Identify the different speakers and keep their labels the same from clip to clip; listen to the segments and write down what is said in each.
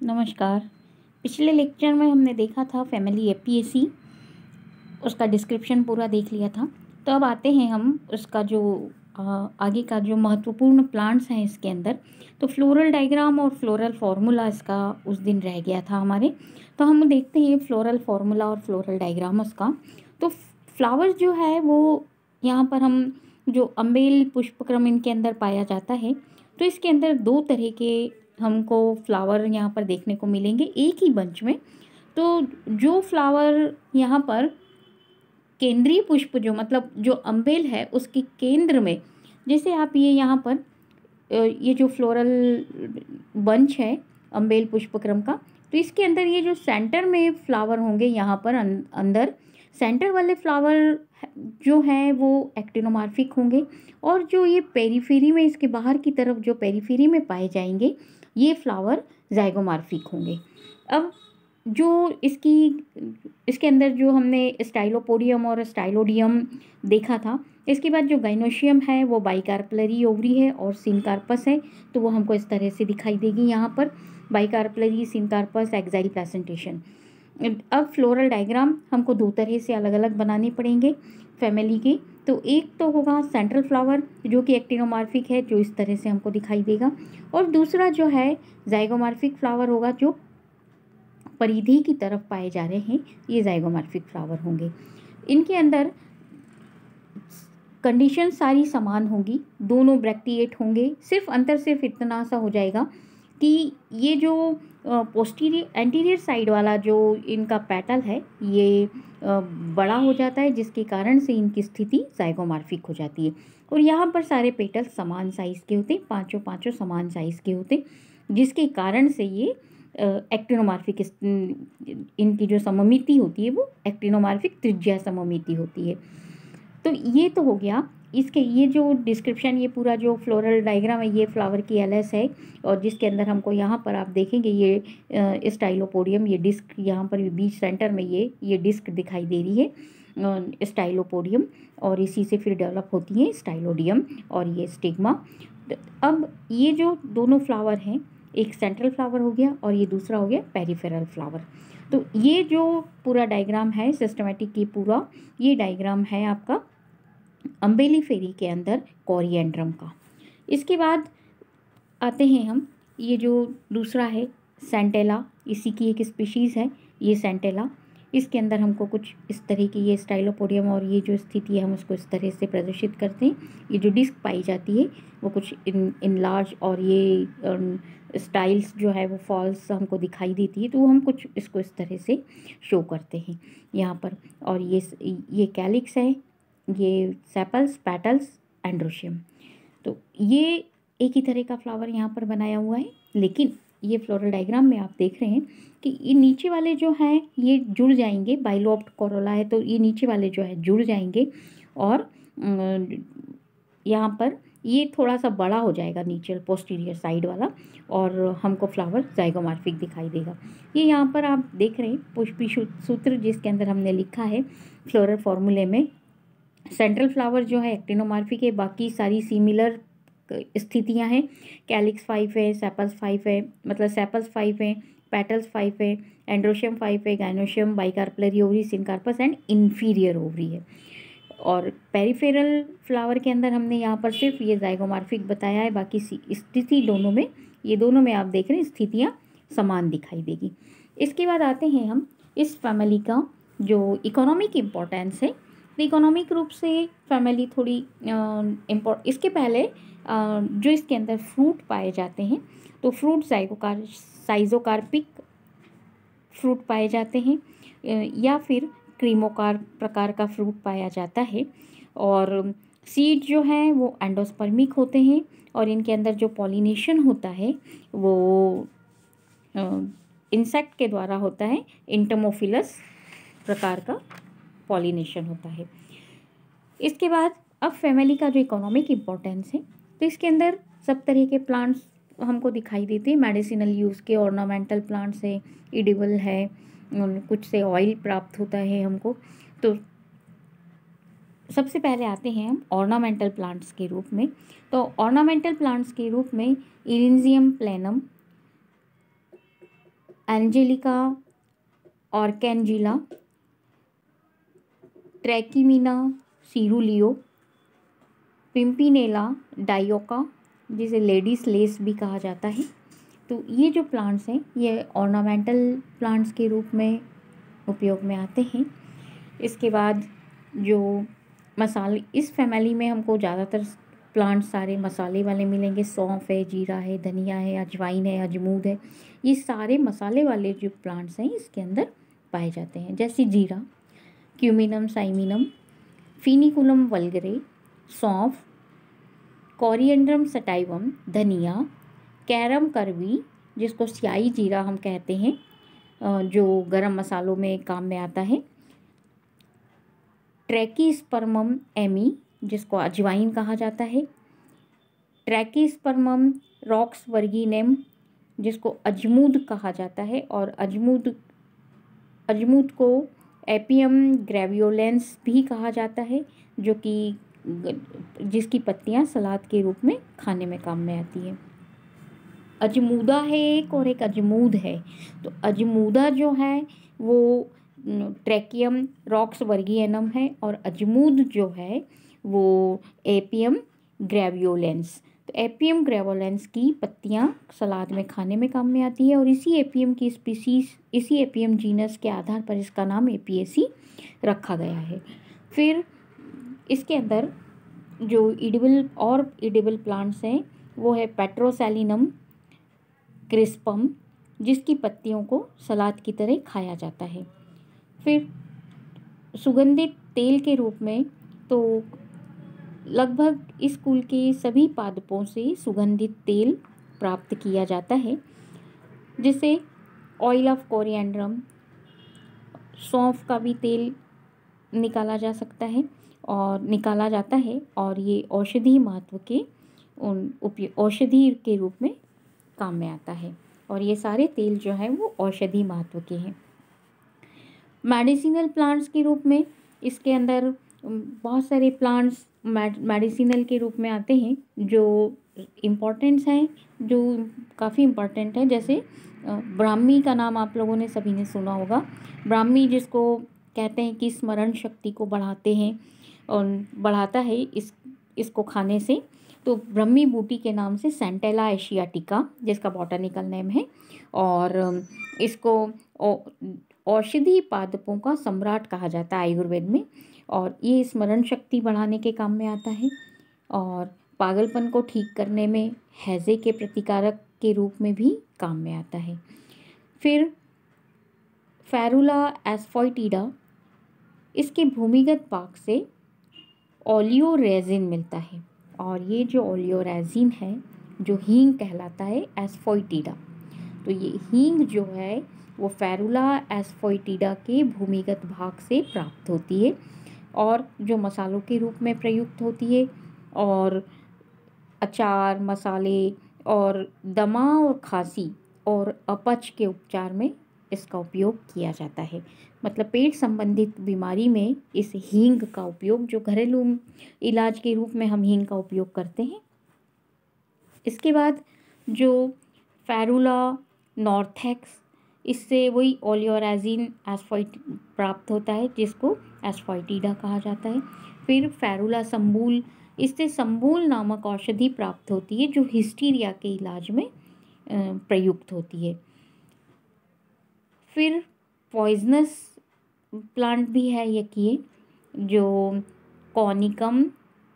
Speaker 1: नमस्कार। पिछले लेक्चर में हमने देखा था फैमिली एपियेसी, उसका डिस्क्रिप्शन पूरा देख लिया था। तो अब आते हैं हम उसका जो आगे का जो महत्वपूर्ण प्लांट्स हैं इसके अंदर। तो फ्लोरल डायग्राम और फ्लोरल फार्मूला इसका उस दिन रह गया था हमारे। तो हम देखते हैं फ्लोरल फार्मूला और फ्लोरल डायग्राम उसका। तो फ्लावर्स जो है वो यहाँ पर हम जो अम्बेल पुष्पक्रम इनके अंदर पाया जाता है। तो इसके अंदर दो तरह के हमको फ्लावर यहाँ पर देखने को मिलेंगे एक ही बंच में। तो जो फ्लावर यहाँ पर केंद्रीय पुष्प जो मतलब जो अम्बेल है उसके केंद्र में, जैसे आप ये यहाँ पर ये जो फ्लोरल बंच है अम्बेल पुष्पक्रम का, तो इसके अंदर ये जो सेंटर में फ्लावर होंगे यहाँ पर अंदर सेंटर वाले फ्लावर जो हैं वो एक्टिनोमार्फिक होंगे, और जो ये पेरीफेरी में इसके बाहर की तरफ जो पेरीफेरी में पाए जाएंगे ये फ्लावर जाइगोमार्फिक होंगे। अब जो इसके अंदर जो हमने स्टाइलोपोडियम और स्टाइलोडियम देखा था, इसके बाद जो गाइनोशियम है वो बाइकार्पलरी ओवरी है और सिनकार्पस है, तो वो हमको इस तरह से दिखाई देगी यहाँ पर बाइकार्पलरी सिनकार्पस एक्साइल प्रेजेंटेशन। अब फ्लोरल डायग्राम हमको दो तरह से अलग अलग बनाने पड़ेंगे फैमिली के। तो एक तो होगा सेंट्रल फ्लावर जो कि एक्टिनोमार्फिक है, जो इस तरह से हमको दिखाई देगा, और दूसरा जो है जाइगोमार्फिक फ्लावर होगा जो परिधि की तरफ पाए जा रहे हैं, ये जाइगोमार्फिक फ्लावर होंगे। इनके अंदर कंडीशन सारी समान होगी, दोनों ब्रैक्टिएट होंगे, सिर्फ अंतर सिर्फ इतना सा हो जाएगा कि ये जो पोस्टीरियर एंटीरियर साइड वाला जो इनका पेटल है ये बड़ा हो जाता है, जिसके कारण से इनकी स्थिति जाइगोमार्फिक हो जाती है। और यहाँ पर सारे पेटल समान साइज़ के होते हैं, पांचों समान साइज़ के होते हैं, जिसके कारण से ये एक्टिनोमार्फिक इनकी जो सममिति होती है वो एक्टिनोमार्फिक त्रिज्या सममिति होती है। तो ये तो हो गया इसके, ये जो डिस्क्रिप्शन ये पूरा जो फ्लोरल डायग्राम है ये फ्लावर की एलएस है, और जिसके अंदर हमको यहाँ पर आप देखेंगे ये स्टाइलोपोडियम, ये डिस्क यहाँ पर बीच सेंटर में ये डिस्क दिखाई दे रही है स्टाइलोपोडियम, और इसी से फिर डेवलप होती है स्टाइलोडियम और ये स्टिग्मा। अब ये जो दोनों फ्लावर हैं, एक सेंट्रल फ्लावर हो गया और ये दूसरा हो गया पेरिफेरल फ्लावर। तो ये जो पूरा डायग्राम है सिस्टमेटिक, ये पूरा ये डायग्राम है आपका अम्बेलिफेरी के अंदर कोरिएंड्रम का। इसके बाद आते हैं हम, ये जो दूसरा है सेंटेला, इसी की एक स्पीशीज़ है ये सेंटेला। इसके अंदर हमको कुछ इस तरह की ये स्टाइलोपोडियम और ये जो स्थिति है हम उसको इस तरह से प्रदर्शित करते हैं। ये जो डिस्क पाई जाती है वो कुछ इन लार्ज, और ये स्टाइल्स जो है वो फॉल्स हमको दिखाई देती है, तो वो हम कुछ इसको इस तरह से शो करते हैं यहाँ पर। और ये कैलिक्स है, ये सेपल्स, पेटल्स, एंड्रोशियम। तो ये एक ही तरह का फ्लावर यहाँ पर बनाया हुआ है, लेकिन ये फ्लोरल डायग्राम में आप देख रहे हैं कि ये नीचे वाले जो हैं ये जुड़ जाएंगे, बाइलोब्ड कोरोला है तो ये नीचे वाले जो है जुड़ जाएंगे, और यहाँ पर ये थोड़ा सा बड़ा हो जाएगा नीचे पोस्टीरियर साइड वाला, और हमको फ्लावर जाइगोमार्फिक दिखाई देगा। ये यहाँ पर आप देख रहे हैं पुष्पी सूत्र, जिसके अंदर हमने लिखा है फ्लोरल फार्मूले में सेंट्रल फ्लावर जो है एक्टिनोमार्फिक है, बाकी सारी सिमिलर स्थितियां हैं। कैलिक्स 5 है, सेपल्स 5 है, मतलब सेपल्स 5 है, पेटल्स 5 है, एंड्रोशियम 5 है, gynoecium, bicarpellary ovary, syncarpous and inferior ovary है। और पेरिफेरल फ्लावर के अंदर हमने यहाँ पर सिर्फ ये जाइगोमार्फिक बताया है, बाकी स्थिति दोनों में, ये दोनों में आप देख रहे हैं स्थितियाँ समान दिखाई देगी। इसके बाद आते हैं हम इस फैमिली का जो इकोनॉमिक इम्पोर्टेंस है। इकोनॉमिक रूप से फैमिली थोड़ी इसके पहले जो इसके अंदर फ्रूट पाए जाते हैं, तो फ्रूट साइजोकार्पिक फ्रूट पाए जाते हैं, या फिर क्रीमोकार प्रकार का फ्रूट पाया जाता है। और सीड जो हैं वो एंडोस्पर्मिक होते हैं, और इनके अंदर जो पॉलिनेशन होता है वो इंसेक्ट के द्वारा होता है, इंटमोफिलस प्रकार का पॉलिनेशन होता है। इसके बाद अब फैमिली का जो इकोनॉमिक इम्पोर्टेंस है, तो इसके अंदर सब तरह के प्लांट्स हमको दिखाई देते हैं, मेडिसिनल यूज़ के, ऑर्नामेंटल प्लांट्स है, एडिबल है, कुछ से ऑयल प्राप्त होता है हमको। तो सबसे पहले आते हैं हम ऑर्नामेंटल प्लांट्स के रूप में। तो ऑर्नामेंटल प्लांट्स के रूप में इरिंजियम प्लेनम, एंजेलिका ऑर्केंजिला, ट्रैकिमीना सीरूलियो, पिम्पिनेला डायोका, जिसे लेडीज लेस भी कहा जाता है। तो ये जो प्लांट्स हैं ये ऑर्नामेंटल प्लांट्स के रूप में उपयोग में आते हैं। इसके बाद जो मसाले, इस फैमिली में हमको ज़्यादातर प्लांट्स सारे मसाले वाले मिलेंगे। सौंफ है, जीरा है, धनिया है, अजवाइन है, अजमूद है, ये सारे मसाले वाले जो प्लांट्स हैं इसके अंदर पाए जाते हैं। जैसे जीरा, क्यूमिनम साइमिनम, फिनिकुलम वल्गरे, सौंफ, कोरिएंड्रम सटाइवम धनिया, कैरम करवी जिसको स्याही जीरा हम कहते हैं, जो गरम मसालों में काम में आता है, ट्रैकीस्पर्मम एमी जिसको अजवाइन कहा जाता है, ट्रैकीस्पर्मम रॉक्सवर्गीनेम जिसको अजमूद कहा जाता है, और अजमूद को एपियम ग्रेवियोलेंस भी कहा जाता है, जो कि जिसकी पत्तियां सलाद के रूप में खाने में काम में आती है। अजमूदा है एक और एक अजमूद है। तो अजमूदा जो है वो ट्रैकियम रॉक्सवर्गीयनम है, और अजमूद जो है वो एपियम ग्रेवियोलेंस। तो एपियम ग्रेवियोलेंस की पत्तियां सलाद में खाने में काम में आती है, और इसी एपियम की स्पीसीज, इसी एपियम जीनस के आधार पर इसका नाम एपियेसी रखा गया है। फिर इसके अंदर जो एडिबल प्लांट्स हैं वो है पेट्रोसेलिनम क्रिस्पम, जिसकी पत्तियों को सलाद की तरह खाया जाता है। फिर सुगंधित तेल के रूप में तो लगभग इस कुल के सभी पादपों से सुगंधित तेल प्राप्त किया जाता है, जिसे ऑयल ऑफ कोरिएंड्रम, सौंफ का भी तेल निकाला जाता है, और ये औषधि महत्व के औषधि के रूप में काम में आता है, और ये सारे तेल जो है वो औषधि महत्व के हैं। मेडिसिनल प्लांट्स के रूप में इसके अंदर बहुत सारे प्लांट्स मेडिसिनल के रूप में आते हैं जो इम्पोर्टेंट्स हैं, जो काफ़ी इम्पोर्टेंट है। जैसे ब्राह्मी का नाम आप लोगों ने सभी ने सुना होगा। ब्राह्मी जिसको कहते हैं कि स्मरण शक्ति को बढ़ाते हैं और बढ़ाता है इसको खाने से। तो ब्रह्मी बूटी के नाम से सेंटेला एशियाटिका जिसका बॉटनिकल नेम है, और इसको औषधि पादपों का सम्राट कहा जाता है आयुर्वेद में, और ये स्मरण शक्ति बढ़ाने के काम में आता है, और पागलपन को ठीक करने में, हैजे के प्रतिकारक के रूप में भी काम में आता है। फिर फेरुला एस्फॉइटिडा, इसके भूमिगत भाग से ओलियोरेजिन मिलता है, और ये जो ओलियोरेजिन है जो हींग कहलाता है एस्फॉइटिडा। तो ये हींग जो है वो फेरुला एस्फॉइटिडा के भूमिगत भाग से प्राप्त होती है, और जो मसालों के रूप में प्रयुक्त होती है, और अचार, मसाले और दमा और खांसी और अपच के उपचार में इसका उपयोग किया जाता है। मतलब पेट संबंधित बीमारी में इस हींग का उपयोग, जो घरेलू इलाज के रूप में हम हींग का उपयोग करते हैं। इसके बाद जो फेरुला नॉर्थेक्स, इससे वही ओलियोरेजिन एस्फॉइट प्राप्त होता है जिसको एस्फॉइटिडा कहा जाता है। फिर फेरुला संबूल, इससे संबूल नामक औषधि प्राप्त होती है जो हिस्टीरिया के इलाज में प्रयुक्त होती है। फिर पॉइजनस प्लांट भी है ये जो कॉनिकम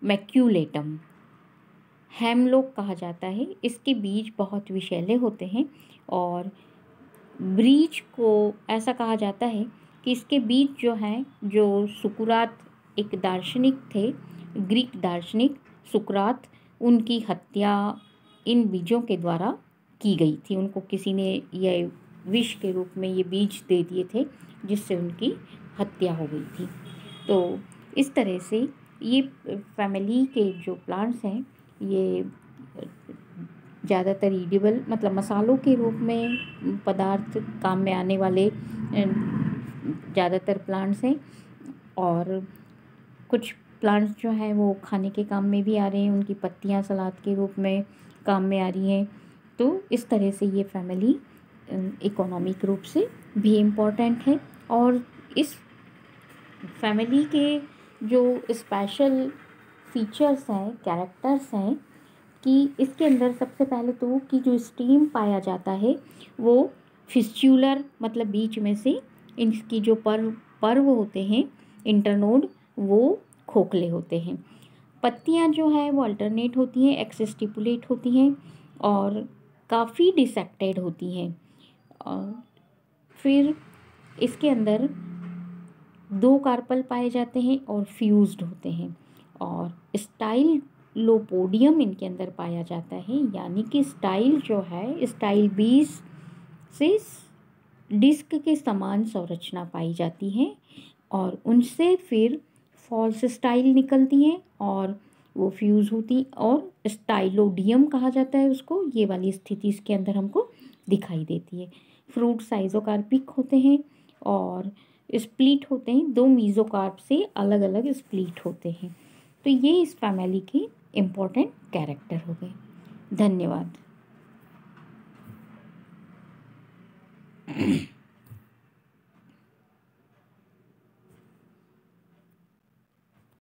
Speaker 1: मैक्यूलेटम हेमलॉक कहा जाता है। इसके बीज बहुत विषैले होते हैं, और ब्रीच को ऐसा कहा जाता है कि इसके बीज जो हैं, जो सुकरात एक दार्शनिक थे, ग्रीक दार्शनिक सुकरात, उनकी हत्या इन बीजों के द्वारा की गई थी। उनको किसी ने यह विष के रूप में ये बीज दे दिए थे जिससे उनकी हत्या हो गई थी। तो इस तरह से ये फैमिली के जो प्लांट्स हैं ये ज़्यादातर ईडिबल मतलब मसालों के रूप में पदार्थ काम में आने वाले ज़्यादातर प्लांट्स हैं, और कुछ प्लांट्स जो हैं वो खाने के काम में भी आ रहे हैं, उनकी पत्तियां सलाद के रूप में काम में आ रही हैं। तो इस तरह से ये फैमिली इकोनॉमिक रूप से भी इम्पोर्टेंट है। और इस फैमिली के जो स्पेशल फीचर्स हैं, कैरेक्टर्स हैं, कि इसके अंदर सबसे पहले तो कि जो स्टीम पाया जाता है वो फिस्चुलर, मतलब बीच में से इनकी जो पर्व होते हैं इंटरनोड, वो खोखले होते हैं। पत्तियां जो है वो अल्टरनेट होती हैं, एक्सस्टिपुलेट होती हैं और काफ़ी डिसेक्टेड होती हैं। और फिर इसके अंदर 2 कार्पल पाए जाते हैं और फ्यूज्ड होते हैं। और स्टाइलोपोडियम इनके अंदर पाया जाता है, यानी कि स्टाइल जो है, स्टाइल बीज से डिस्क के समान संरचना पाई जाती है और उनसे फिर फॉल्स स्टाइल निकलती हैं और वो फ्यूज़ होती और स्टाइलोडियम कहा जाता है उसको। ये वाली स्थिति इसके अंदर हमको दिखाई देती है। फ्रूट साइजोकार्पिक होते हैं और स्प्लिट होते हैं, 2 मीजोकार्प से अलग अलग स्प्लिट होते हैं। तो ये इस फैमिली के इम्पोर्टेंट कैरेक्टर हो गए। धन्यवाद।